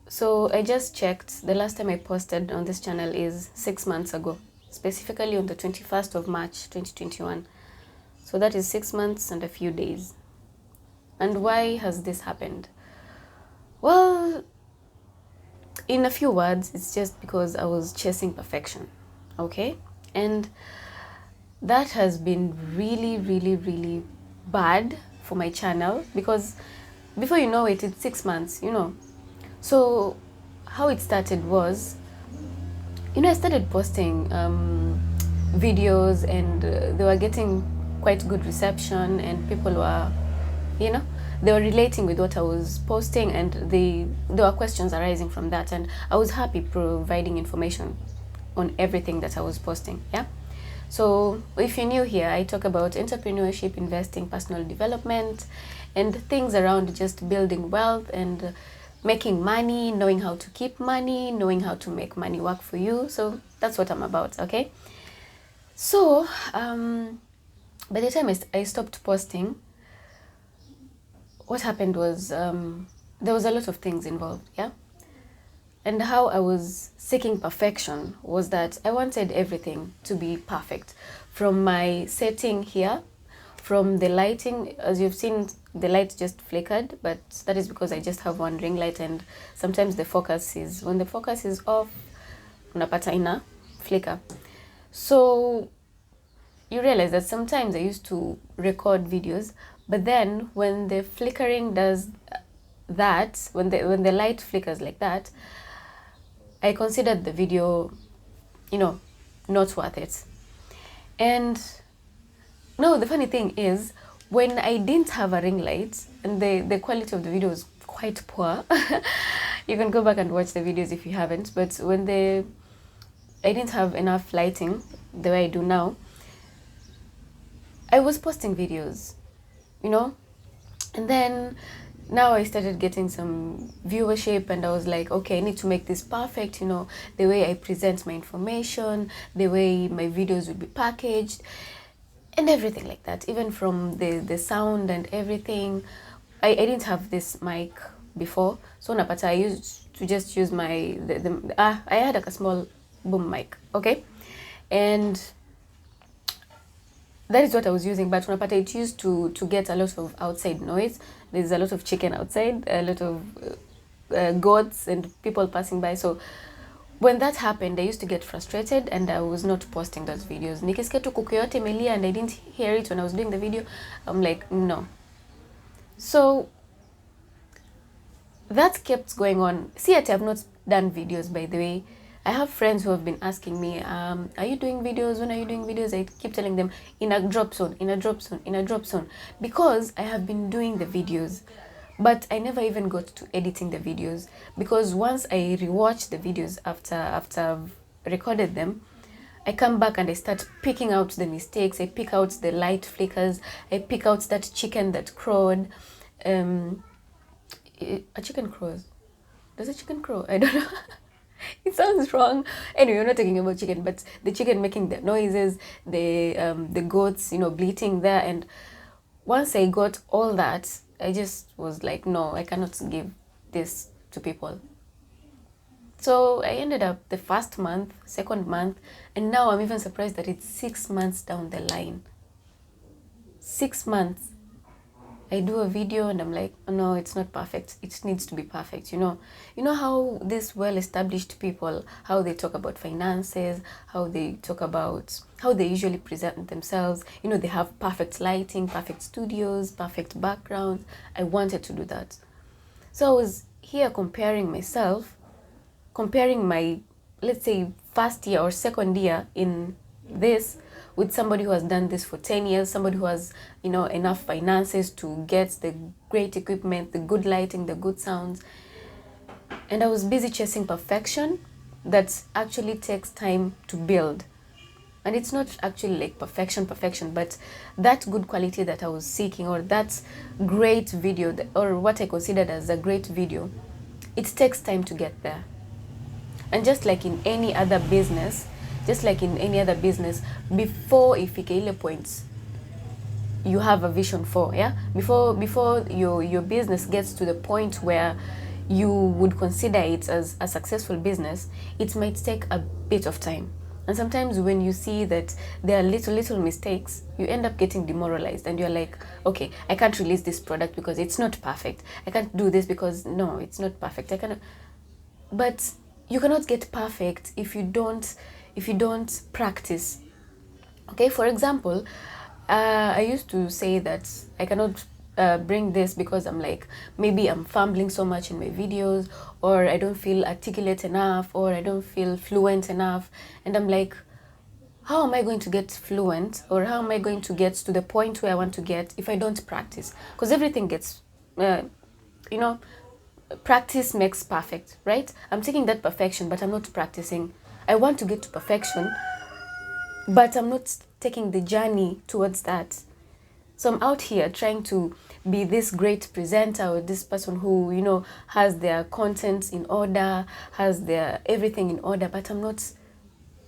So I just checked. The last time I posted on this channel is 6 months ago, specifically on the 21st of March 2021. So that is 6 months and a few days. And why has this happened? Well, in a few words, it's just because I was chasing perfection. Okay? And that has been really, really, really bad for my channel, because before you know it, it's 6 months, So how it started was, I started posting videos, and they were getting quite good reception, and people were, you know, they were relating with what I was posting, and there were questions arising from that, and I was happy providing information on everything that I was posting. Yeah. So if you're new here, I talk about entrepreneurship, investing, personal development, and things around just building wealth and making money, knowing how to keep money, knowing how to make money work for you. So that's what I'm about, okay? So by the time I stopped posting, what happened was there was a lot of things involved, yeah? And how I was seeking perfection was that I wanted everything to be perfect. From my setting here, from the lighting, as you've seen, the light just flickered, but that is because I just have one ring light, and sometimes when the focus is off, unapata ina flicker. So you realize that sometimes I used to record videos, but then when the flickering does that, when the light flickers like that, I considered the video, not worth it. And no, the funny thing is, when I didn't have a ring light and the quality of the video was quite poor, you can go back and watch the videos if you haven't, but when I didn't have enough lighting the way I do now, I was posting videos, and then now I started getting some viewership, and I was like, okay, I need to make this perfect, the way I present my information, the way my videos would be packaged, and everything like that, even from the sound and everything. I didn't have this mic before, so napata I used to just use I had like a small boom mic, okay, and that is what I was using, but unapata it used to get a lot of outside noise. There's a lot of chicken outside, a lot of goats and people passing by. So when that happened, I used to get frustrated, and I was not posting those videos. Nikisikia tu kuku yote imelia and I didn't hear it when I was doing the video, I'm like, no. So that kept going on. See, I have not done videos, by the way. I have friends who have been asking me, are you doing videos? When are you doing videos? I keep telling them, in a drop zone, in a drop zone, in a drop zone. Because I have been doing the videos, but I never even got to editing the videos. Because once I rewatch the videos after I've recorded them, I come back and I start picking out the mistakes. I pick out the light flickers. I pick out that chicken that crowed. A chicken crows. Does a chicken crow? I don't know. It sounds wrong. Anyway, we're not talking about chicken, but the chicken making the noises, the goats, bleating there. And once I got all that, I just was like, no, I cannot give this to people. So I ended up the first month, second month, and now I'm even surprised that it's 6 months down the line. 6 months. I do a video and I'm like, oh, no, it's not perfect. It needs to be perfect, You know how these well-established people, how they talk about finances, how they talk about how they usually present themselves. They have perfect lighting, perfect studios, perfect backgrounds. I wanted to do that. So I was here comparing my, let's say, first year or second year in this with somebody who has done this for 10 years, somebody who has, enough finances to get the great equipment, the good lighting, the good sounds. And I was busy chasing perfection that actually takes time to build. And it's not actually like perfection, but that good quality that I was seeking, or that great video, or what I considered as a great video, it takes time to get there. And just like in any other business, before ifike ile points you have a vision for, yeah, before your business gets to the point where you would consider it as a successful business, it might take a bit of time. And sometimes when you see that there are little mistakes, you end up getting demoralized and you're like, okay, I can't release this product because it's not perfect. I can't do this because no, it's not perfect. I cannot. But you cannot get perfect if you don't practice. Okay, for example, I used to say that I cannot bring this because I'm like, maybe I'm fumbling so much in my videos, or I don't feel articulate enough, or I don't feel fluent enough. And I'm like, how am I going to get fluent, or how am I going to get to the point where I want to get if I don't practice? Because everything gets, practice makes perfect, right? I'm taking that perfection, but I'm not practicing. I want to get to perfection, but I'm not taking the journey towards that. So I'm out here trying to be this great presenter, or this person who, has their content in order, has their everything in order, but I'm not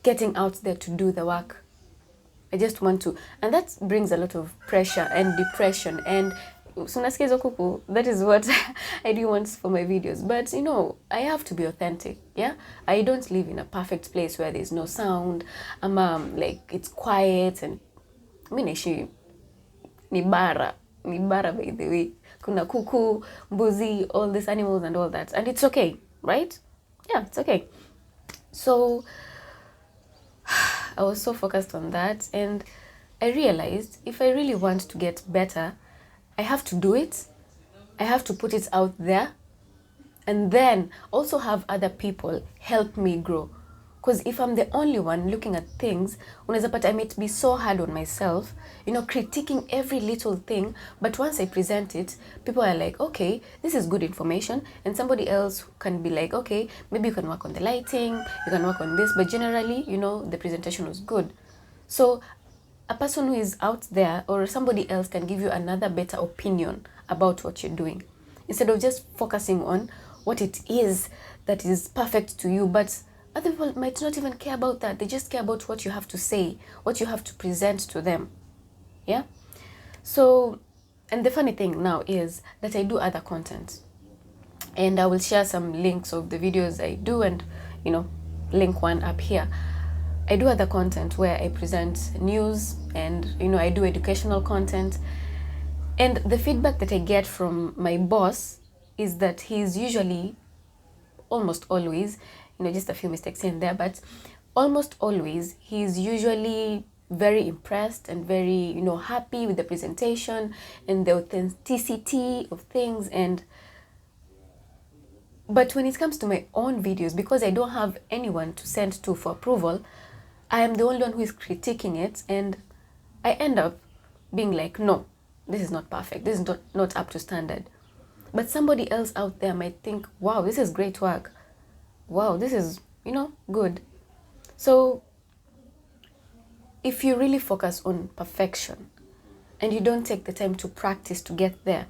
getting out there to do the work. I just want to. And that brings a lot of pressure and depression. And that is what I do want for my videos. But, I have to be authentic, yeah? I don't live in a perfect place where there's no sound. Like, it's quiet and... ni bara by the way, kuna kuku, mbuzi, all these animals and all that, and it's okay, right? Yeah, it's okay. So I was so focused on that, and I realized if I really want to get better, I have to do it. I have to put it out there, and then also have other people help me grow. Because if I'm the only one looking at things, I might be so hard on myself, critiquing every little thing. But once I present it, people are like, okay, this is good information. And somebody else can be like, okay, maybe you can work on the lighting, you can work on this. But generally, the presentation was good. So a person who is out there or somebody else can give you another better opinion about what you're doing, instead of just focusing on what it is that is perfect to you. But other people might not even care about that. They just care about what you have to say, what you have to present to them. Yeah? So, and the funny thing now is that I do other content. And I will share some links of the videos I do and, link one up here. I do other content where I present news and, I do educational content. And the feedback that I get from my boss is that he's usually, almost always, just a few mistakes in there, but almost always he's usually very impressed and very, happy with the presentation and the authenticity of things. But when it comes to my own videos, because I don't have anyone to send to for approval, I am the only one who is critiquing it, and I end up being like, no, this is not perfect. This is not up to standard. But somebody else out there might think, wow, this is great work. Wow, this is, good. So if you really focus on perfection and you don't take the time to practice to get there,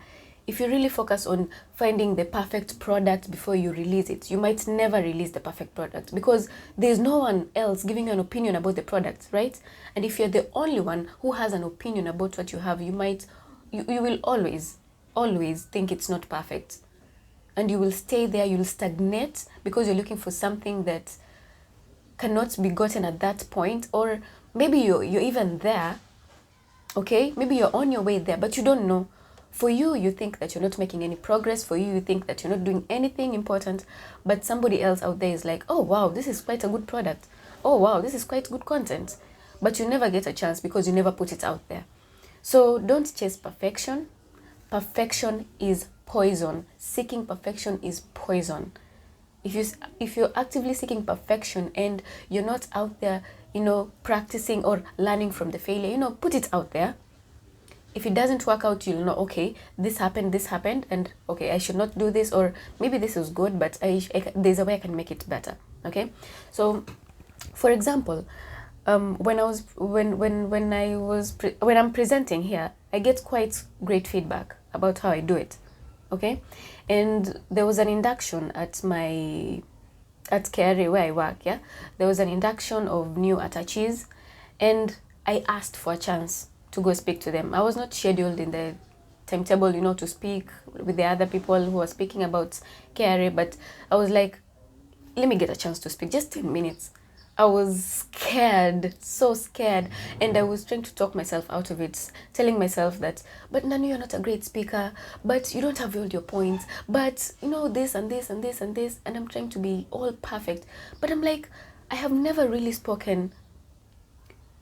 if you really focus on finding the perfect product before you release it, you might never release the perfect product because there's no one else giving you an opinion about the product, right? And if you're the only one who has an opinion about what you have, you will always think it's not perfect. And you will stay there, you'll stagnate because you're looking for something that cannot be gotten at that point. Or maybe you're even there, okay? Maybe you're on your way there, but you don't know. For you, you think that you're not making any progress. For you, you think that you're not doing anything important. But somebody else out there is like, oh, wow, this is quite a good product. Oh, wow, this is quite good content. But you never get a chance because you never put it out there. So don't chase perfection. Perfection is poison. Seeking perfection is poison. If you're actively seeking perfection and you're not out there, practicing or learning from the failure, put it out there. If it doesn't work out, you'll know, okay, this happened, and okay, I should not do this, or maybe this is good, but there's a way I can make it better. Okay, so for example, when I'm presenting here, I get quite great feedback about how I do it. Okay, and there was an induction at KRA where I work. Yeah, there was an induction of new attaches, and I asked for a chance to go speak to them. I was not scheduled in the timetable, you know, to speak with the other people who are speaking about KRA, but I was like, let me get a chance to speak, just 10 minutes. I was scared, so scared, and I was trying to talk myself out of it, telling myself that, but Nanu, you're not a great speaker, but you don't have all your points, but you know, this and this and this and this, and I'm trying to be all perfect. But I'm like, I have never really spoken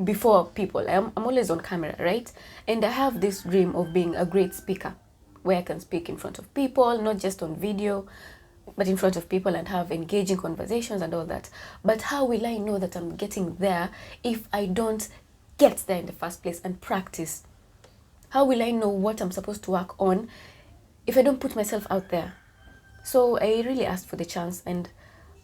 before people. I'm always on camera, right? And I have this dream of being a great speaker, where I can speak in front of people, not just on video, but in front of people and have engaging conversations and all that. But how will I know that I'm getting there if I don't get there in the first place and practice? How will I know what I'm supposed to work on if I don't put myself out there? So I really asked for the chance, and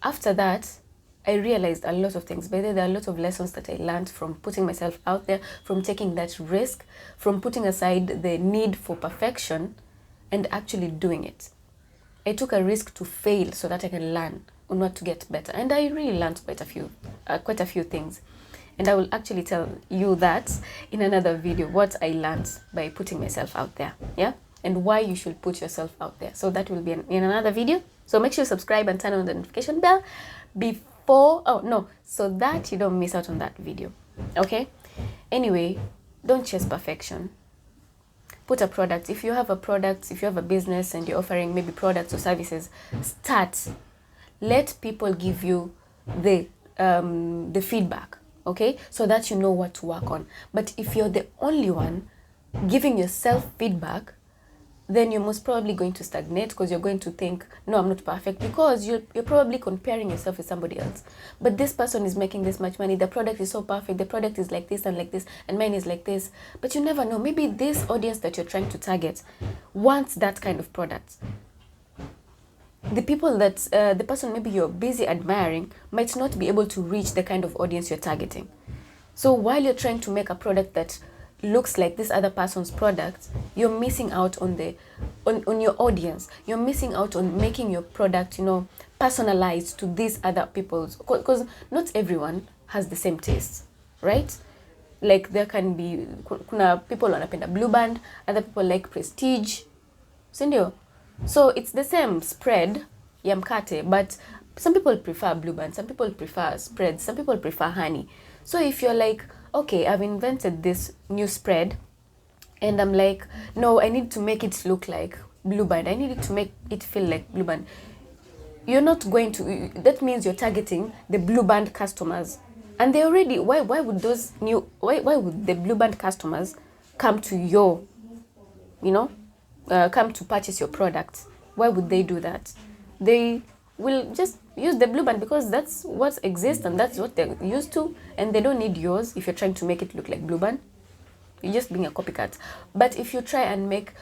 after that, I realized a lot of things. But there are a lot of lessons that I learned from putting myself out there, from taking that risk, from putting aside the need for perfection and actually doing it. I took a risk to fail so that I can learn on what to get better. And I really learned quite a few things. And I will actually tell you that in another video, what I learned by putting myself out there. Yeah? And why you should put yourself out there. So that will be in another video. So make sure you subscribe and turn on the notification bell so that you don't miss out on that video. Okay? Anyway, don't chase perfection. Put a product. If you have a product, if you have a business and you're offering maybe products or services, start. Let people give you the feedback, okay? So that you know what to work on. But if you're the only one giving yourself feedback, then you're most probably going to stagnate, because you're going to think, no, I'm not perfect, because you're probably comparing yourself with somebody else. But this person is making this much money, the product is so perfect, the product is like this, and mine is like this. But you never know, maybe this audience that you're trying to target wants that kind of product. The people that, the person maybe you're busy admiring might not be able to reach the kind of audience you're targeting. So while you're trying to make a product that looks like this other person's product, you're missing out on your audience. You're missing out on making your product, you know, personalized to these other people's, because not everyone has the same taste, right? Like there can be kuna people wanapenda Blue Band, other people like Prestige, sindio? So it's the same spread ya mkate, but some people prefer Blue Band, some people prefer spreads, some people prefer honey. So if you're like, okay, I've invented this new spread, and I'm like, no, I need to make it look like Blue Band. I need it to make it feel like Blue Band. You're not going to, that means you're targeting the Blue Band customers. And they already, why would the Blue Band customers come to your, you know, come to purchase your product? Why would they do that? They will just use the Blue Band because that's what exists and that's what they're used to, and they don't need yours if you're trying to make it look like Blue Band. You're just being a copycat. But if you try and make,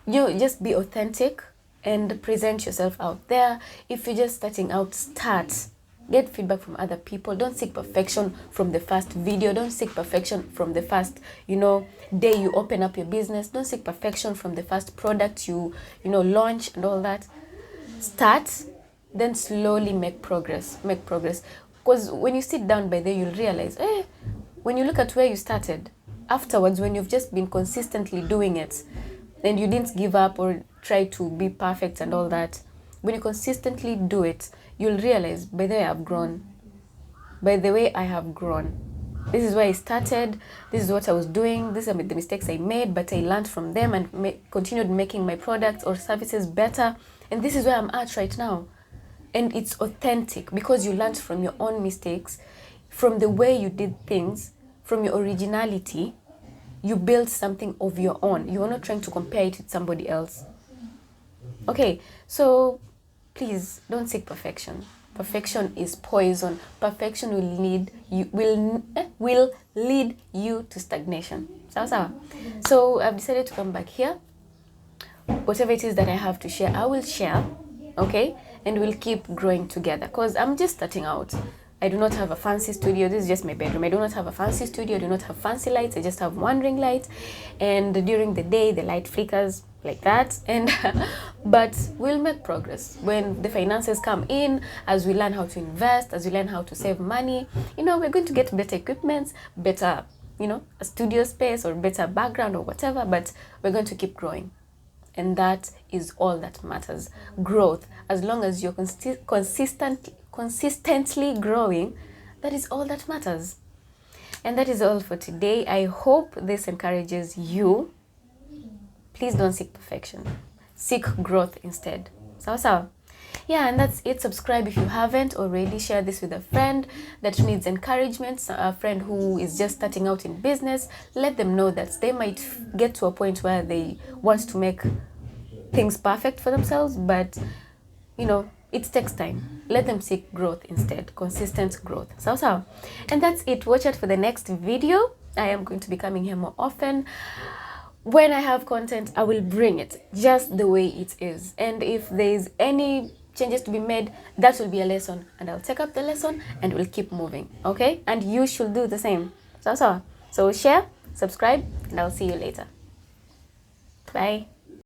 just be authentic and present yourself out there. If you're just starting out, start. Get feedback from other people. Don't seek perfection from the first video. Don't seek perfection from the first, day you open up your business. Don't seek perfection from the first product you launch and all that. Start, then slowly make progress. Because when you sit down by there, you'll realize, when you look at where you started, afterwards, when you've just been consistently doing it, and you didn't give up or try to be perfect and all that, when you consistently do it, you'll realize, by the way, I've grown. By the way, I have grown. This is where I started. This is what I was doing. These are the mistakes I made, but I learned from them and continued making my products or services better. And this is where I'm at right now. And it's authentic because you learned from your own mistakes, from the way you did things, from your originality. You build something of your own. You are not trying to compare it with somebody else. Okay, so please don't seek perfection. Perfection is poison. Perfection will lead you to stagnation. So I've decided to come back here. Whatever it is that I have to share, I will share. Okay, and we'll keep growing together. Because I'm just starting out. I do not have a fancy studio. This is just my bedroom. I do not have a fancy studio. I do not have fancy lights. I just have one ring light. And during the day, the light flickers like that. And but we'll make progress when the finances come in, as we learn how to invest, as we learn how to save money. We're going to get better equipment, better, a studio space or better background or whatever. But we're going to keep growing. And that is all that matters. Growth. As long as you're consistently growing, that is all that matters. And that is all for today. I hope this encourages you. Please don't seek perfection. Seek growth instead. Sawa. Yeah, and that's it. Subscribe if you haven't already. Share this with a friend that needs encouragement, a friend who is just starting out in business. Let them know that they might get to a point where they want to make things perfect for themselves, but it takes time. Let them seek growth instead, consistent growth. Sawa. And that's it. Watch out for the next video. I am going to be coming here more often. When I have content, I will bring it just the way it is. And if there's any changes to be made, that will be a lesson. And I'll take up the lesson and we'll keep moving. Okay? And you should do the same. So share, subscribe, and I'll see you later. Bye.